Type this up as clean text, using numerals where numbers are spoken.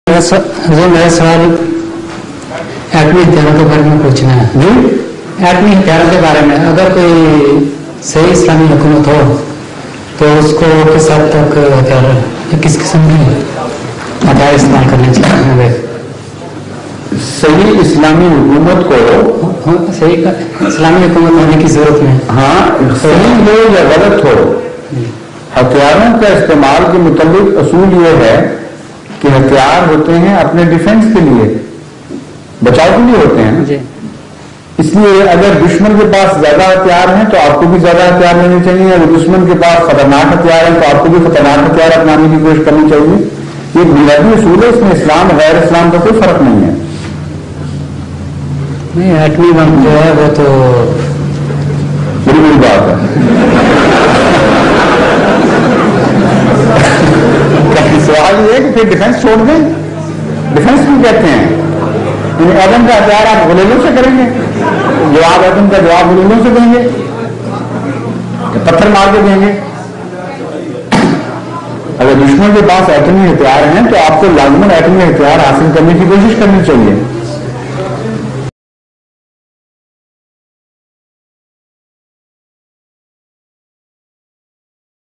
میرا سوال ایٹمی ہتھیاروں کے بارے میں پوچھنا ہے جی. ایٹمی ہتھیاروں کے بارے میں اگر کوئی صحیح اسلامی حکومت ہو تو اس کو کس حد تک ہتھیار کس قسم کے ہتھیار استعمال کرنے چاہیے؟ صحیح اسلامی حکومت کو صحیح اسلامی حکومت ہونے کی ضرورت نہیں. ہاں صحیح ہو یا غلط ہو، ہتھیاروں کا استعمال کے متعلق اصول یہ ہے کہ ہتھیار ہوتے ہیں اپنے ڈیفنس کے لیے، بچاؤ کے لیے ہوتے ہیں جی. اس لیے اگر دشمن کے پاس زیادہ ہتھیار ہیں تو آپ کو بھی زیادہ ہتھیار لینے چاہیے، اگر دشمن کے پاس خطرناک ہتھیار ہیں تو آپ کو بھی خطرناک ہتھیار اپنانے کی کوشش کرنی چاہیے. یہ بنیادی اصول ہے، اس میں اسلام غیر اسلام کا کوئی فرق نہیں ہے. نہیں ایٹمی بم جو ہے وہ تو بڑی بڑی بات ہے. سوال یہ ہے کہ پھر ڈیفنس چھوڑ دیں. ڈیفنس کیوں کہتے ہیں؟ ایٹم کا ہتھیار آپ گلیلوں سے کریں گے، جواب ایٹم کا جواب گلیلوں سے دیں گے، پتھر مار کے دیں گے. اگر دشمن کے پاس ایٹمی ہتھیار ہیں تو آپ کو لازماً ایٹمی ہتھیار حاصل کرنے کی کوشش کرنی چاہیے.